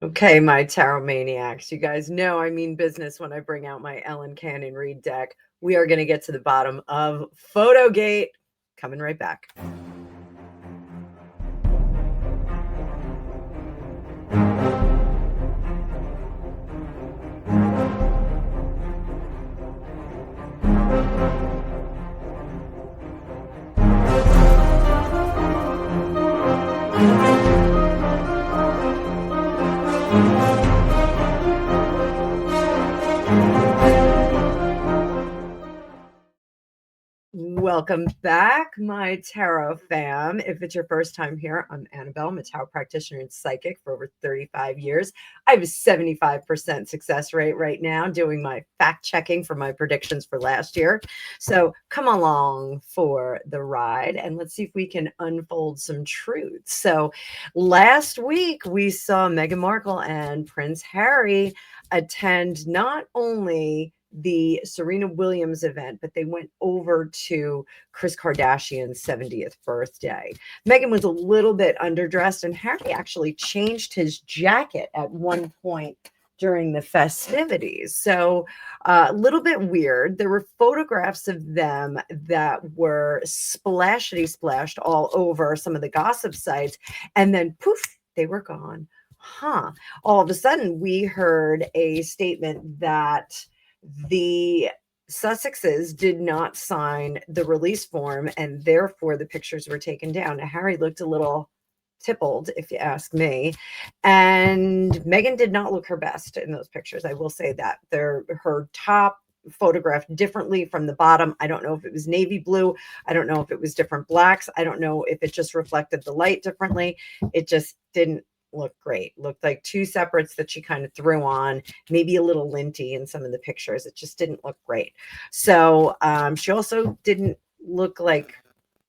Okay, my tarot maniacs. You guys know I mean business when I bring out my Ellen Cannon Reed deck. We are going to get to the bottom of photogate. Coming right back. Welcome back, my tarot fam. If it's your first time here, I'm Annabelle. I'm a tarot practitioner and psychic for over 35 years. I have a 75% success rate right now doing my fact checking for my predictions for last year. So come along for the ride and let's see if we can unfold some truths. So last week we saw Meghan Markle and Prince Harry attend not only the Serena Williams event, but they went over to Kris Kardashian's 70th birthday. Meghan was a little bit underdressed, and Harry actually changed his jacket at one point during the festivities. So a little bit weird. There were photographs of them that were splashity splashed all over some of the gossip sites, and then poof, they were gone. All of a sudden, we heard a statement that the Sussexes did not sign the release form, and therefore the pictures were taken down. Now, Harry looked a little tippled, if you ask me, and Meghan did not look her best in those pictures. I will say that. Her top photographed differently from the bottom. I don't know if it was navy blue. I don't know if it was different blacks. I don't know if it just reflected the light differently. It just didn't look great. Looked like two separates that she kind of threw on, maybe a little linty in some of the pictures. It just didn't look great. So she also didn't look like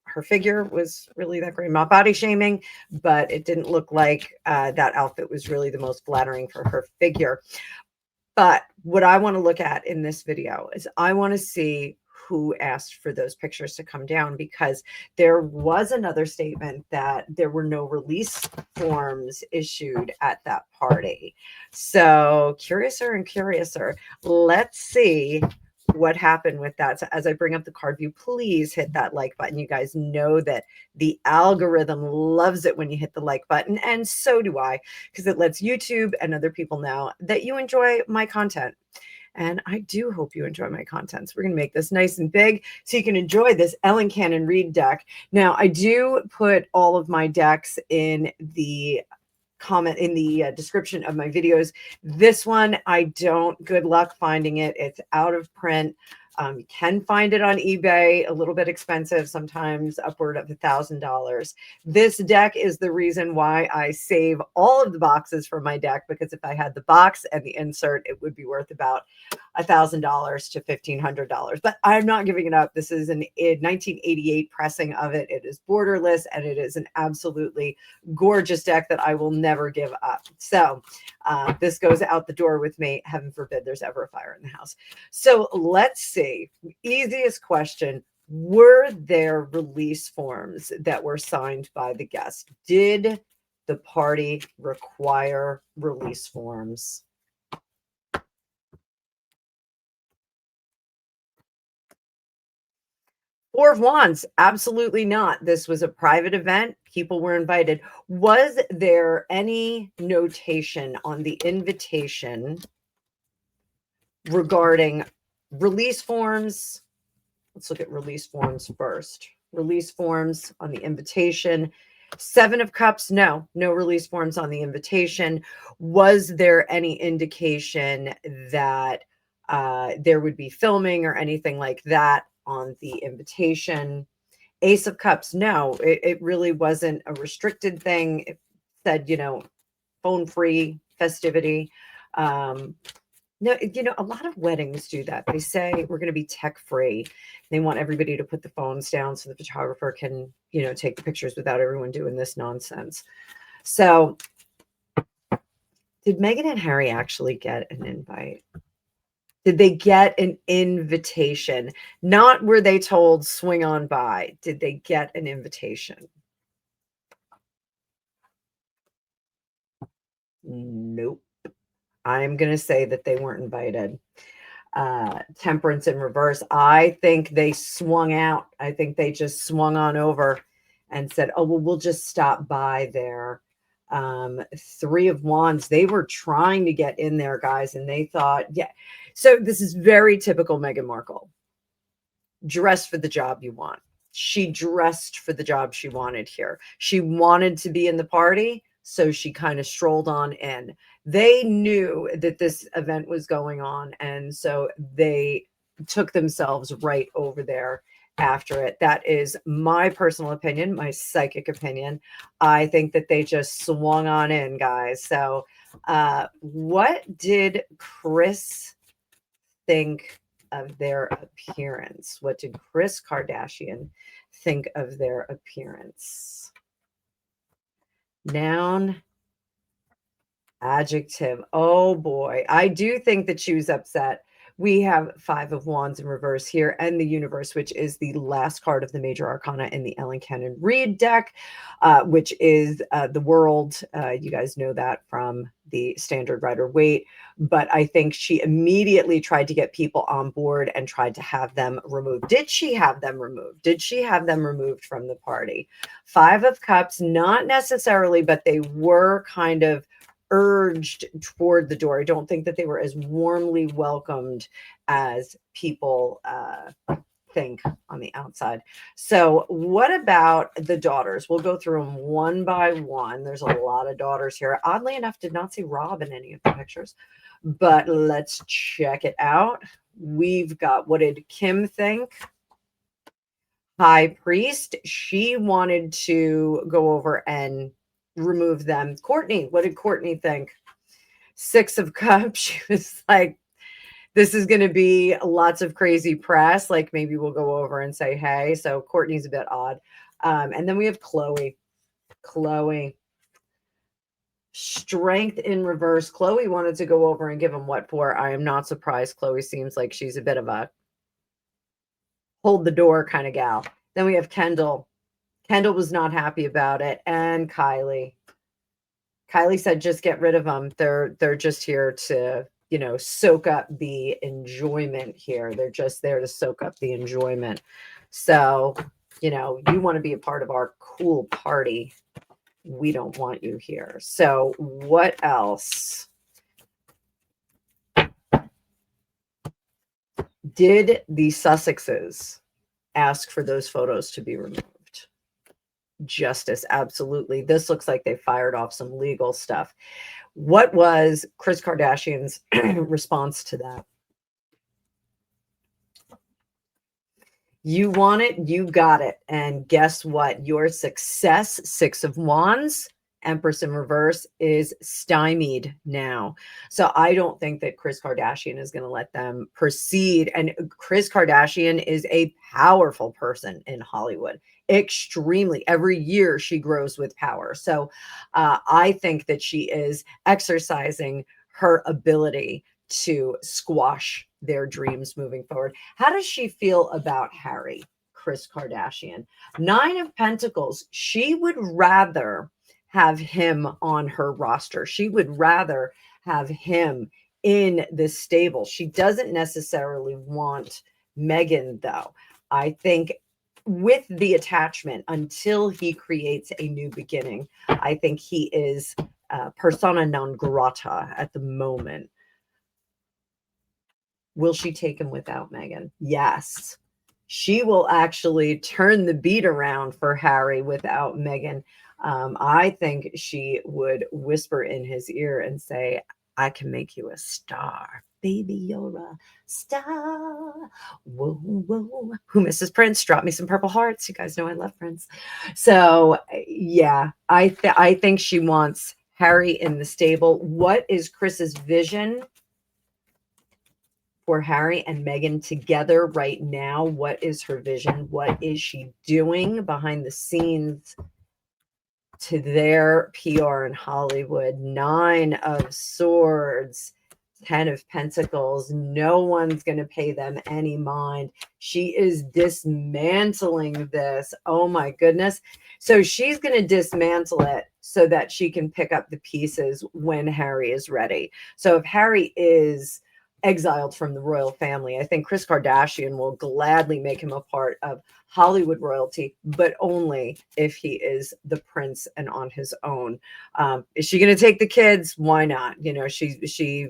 her figure was really that great. I'm not body shaming, but it didn't look like that outfit was really the most flattering for her figure. But what I want to look at in this video is I want to see who asked for those pictures to come down, because there was another statement that there were no release forms issued at that party. So curiouser and curiouser. Let's see what happened with that. So as I bring up the card view, please hit that like button. You guys know that the algorithm loves it when you hit the like button, and so do I, because it lets YouTube and other people know that you enjoy my content. And I do hope you enjoy my content. So we're going to make this nice and big so you can enjoy this Ellen Cannon Reed deck. Now, I do put all of my decks in the comment in the description of my videos. This one, I don't, good luck finding it. It's out of print. You can find it on eBay, a little bit expensive, sometimes upward of $1,000. This deck is the reason why I save all of the boxes for my deck, because if I had the box and the insert, it would be worth about $1,000 to $1,500. But I'm not giving it up. This is a 1988 pressing of it. It is borderless, and it is an absolutely gorgeous deck that I will never give up. So this goes out the door with me. Heaven forbid there's ever a fire in the house. So let's see. Easiest question. Were there release forms that were signed by the guest? Did the party require release forms? Four of Wands, absolutely not. This was a private event. People were invited. Was there any notation on the invitation regarding release forms? Let's look at release forms first. Release forms on the invitation. Seven of Cups, no release forms on the invitation. Was there any indication that there would be filming or anything like that on the invitation? Ace of Cups, no, it really wasn't a restricted thing. It said, phone free festivity. No, a lot of weddings do that. They say we're going to be tech free. They want everybody to put the phones down so the photographer can, take the pictures without everyone doing this nonsense. So did Meghan and Harry actually get an invite? Did they get an invitation? Not were they told swing on by. Did they get an invitation? No. Nope. I'm going to say that they weren't invited. Temperance in reverse. I think they swung out. I think they just swung on over and said, oh, well, we'll just stop by there. Three of Wands. They were trying to get in there, guys, and they thought, yeah. So this is very typical Meghan Markle. Dress for the job you want. She dressed for the job she wanted here. She wanted to be in the party, so she kind of strolled on in. They knew that this event was going on, and so they took themselves right over there after it. That is my personal opinion, my psychic opinion. I think that they just swung on in, guys. So what did Kris think of their appearance? What did Kris Kardashian think of their appearance? Noun, adjective. Oh boy, I do think that she was upset. We have Five of Wands in reverse here, and the Universe, which is the last card of the Major Arcana in the Ellen Cannon Reed deck, which is the World. You guys know that from the Standard Rider-Waite. But I think she immediately tried to get people on board and tried to have them removed. Did she have them removed? Did she have them removed from the party? Five of Cups, not necessarily, but they were kind of urged toward the door. I don't think that they were as warmly welcomed as people think on the outside. So what about the daughters? We'll go through them one by one. There's a lot of daughters here. Oddly enough, did not see Rob in any of the pictures, but let's check it out. We've got, what did Kim think? High Priest. She wanted to go over and remove them. Courtney, what did Courtney think? Six of Cups. She was like, this is going to be lots of crazy press. Like maybe we'll go over and say, hey. So Courtney's a bit odd. And then we have Chloe. Chloe. Strength in reverse. Chloe wanted to go over and give him what for. I am not surprised. Chloe seems like she's a bit of a hold the door kind of gal. Then we have Kendall. Kendall was not happy about it. And Kylie. Kylie said, just get rid of them. They're just here to, you know, soak up the enjoyment here. They're just there to soak up the enjoyment. So, you know, you want to be a part of our cool party. We don't want you here. So what else? Did the Sussexes ask for those photos to be removed? Justice, absolutely. This looks like they fired off some legal stuff. What was Kris Kardashian's response to that? You want it, you got it. And guess what? Your success, Six of Wands, Empress in reverse, is stymied now. So I don't think that Kris Kardashian is going to let them proceed. And Kris Kardashian is a powerful person in Hollywood. Extremely. Every year she grows with power. So I think that she is exercising her ability to squash their dreams moving forward. How does she feel about Harry, Kris Kardashian? Nine of Pentacles. She would rather have him on her roster. She would rather have him in the stable. She doesn't necessarily want Meghan, though. I think with the attachment, until he creates a new beginning, I think he is persona non grata at the moment. Will she take him without Meghan? Yes. She will actually turn the beat around for Harry without Meghan. I think she would whisper in his ear and say, I can make you a star. Baby, you're a star. Whoa, whoa. Who misses Prince? Drop me some purple hearts. You guys know I love Prince. So, yeah, I think she wants Harry in the stable. What is Kris's vision for Harry and Meghan together right now? What is her vision? What is she doing behind the scenes to their PR in Hollywood? Nine of Swords, Ten of Pentacles. No one's going to pay them any mind. She is dismantling this. Oh my goodness. So she's going to dismantle it so that she can pick up the pieces when Harry is ready. So if Harry is exiled from the royal family, I think Kris Kardashian will gladly make him a part of Hollywood royalty, but only if he is the prince and on his own. Is she going to take the kids? Why not? You know, she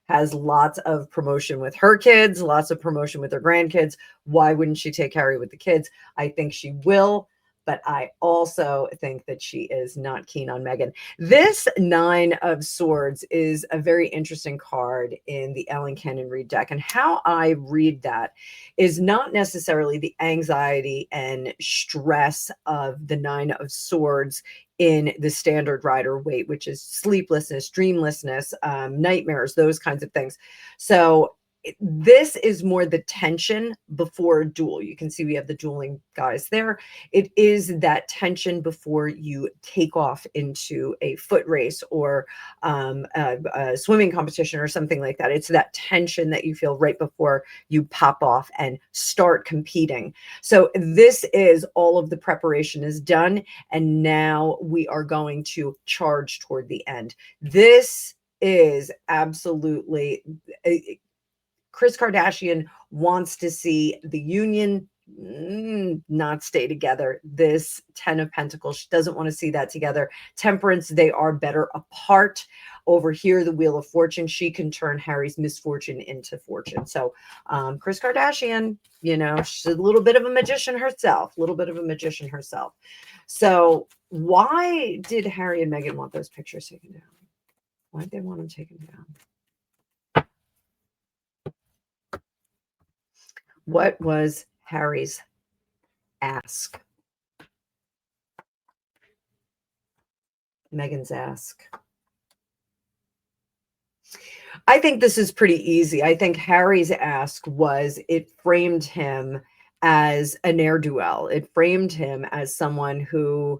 has lots of promotion with her kids, lots of promotion with her grandkids. Why wouldn't she take Harry with the kids? I think she will, but I also think that she is not keen on Meghan. This Nine of Swords is a very interesting card in the Ellen Cannon Read deck. And how I read that is not necessarily the anxiety and stress of the Nine of Swords in the standard Rider Waite, which is sleeplessness, dreamlessness, nightmares, those kinds of things. So this is more the tension before a duel. You can see we have the dueling guys there. It is that tension before you take off into a foot race or a swimming competition or something like that. It's that tension that you feel right before you pop off and start competing. So this is all of the preparation is done, and now we are going to charge toward the end. This is absolutely Kris Kardashian wants to see the union not stay together. This Ten of Pentacles, she doesn't want to see that together. Temperance, they are better apart. Over here, the Wheel of Fortune, she can turn Harry's misfortune into fortune. So Kris Kardashian, you know, she's a little bit of a magician herself, So why did Harry and Meghan want those pictures taken down? Why did they want them taken down? What was Harry's ask? Meghan's ask. I think this is pretty easy. I think Harry's ask was, it framed him as a ne'er-do-well. It framed him as someone who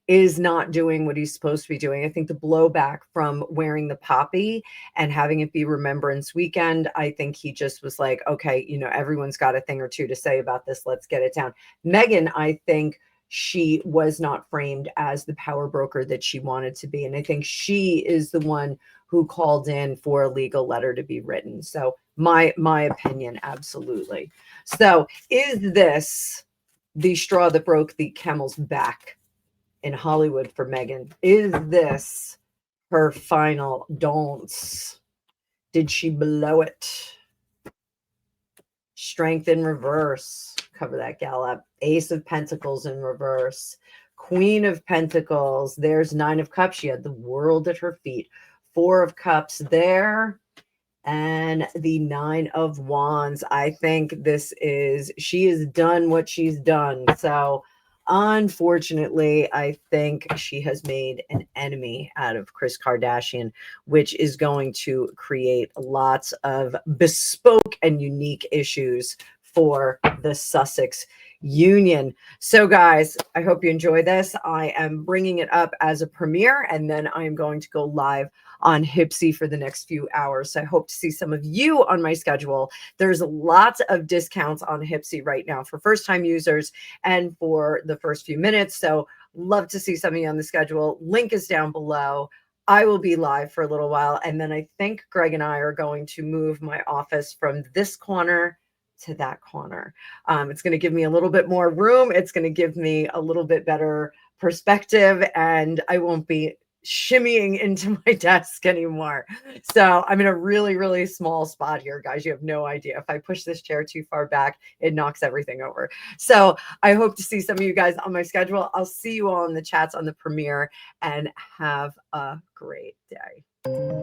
is not doing what he's supposed to be doing. I think the blowback from wearing the poppy and having it be Remembrance Weekend, I think he just was like, okay, you know, everyone's got a thing or two to say about this. Let's get it down. Meghan, I think she was not framed as the power broker that she wanted to be. And I think she is the one who called in for a legal letter to be written. So my opinion, absolutely. So is this the straw that broke the camel's back in Hollywood for Meghan? Is this her final don'ts? Did she blow it? Strength in reverse. Cover that gal up. Ace of Pentacles in reverse. Queen of Pentacles. There's Nine of Cups. She had the world at her feet. Four of Cups there. And the Nine of Wands. I think she has done what she's done. So unfortunately, I think she has made an enemy out of Kris Kardashian, which is going to create lots of bespoke and unique issues for the Sussex Union. So guys, I hope you enjoy this. I am bringing it up as a premiere, and then I am going to go live on Hipsy for the next few hours. So I hope to see some of you on my schedule. There's lots of discounts on Hipsy right now for first-time users and for the first few minutes. So love to see some of you on the schedule. Link is down below. I will be live for a little while, and then I think Greg and I are going to move my office from this corner to that corner. It's going to give me a little bit more room. It's going to give me a little bit better perspective, and I won't be shimmying into my desk anymore. So I'm in a really, really small spot here, guys. You have no idea. If I push this chair too far back, it knocks everything over. So I hope to see some of you guys on my schedule. I'll see you all in the chats on the premiere, and have a great day.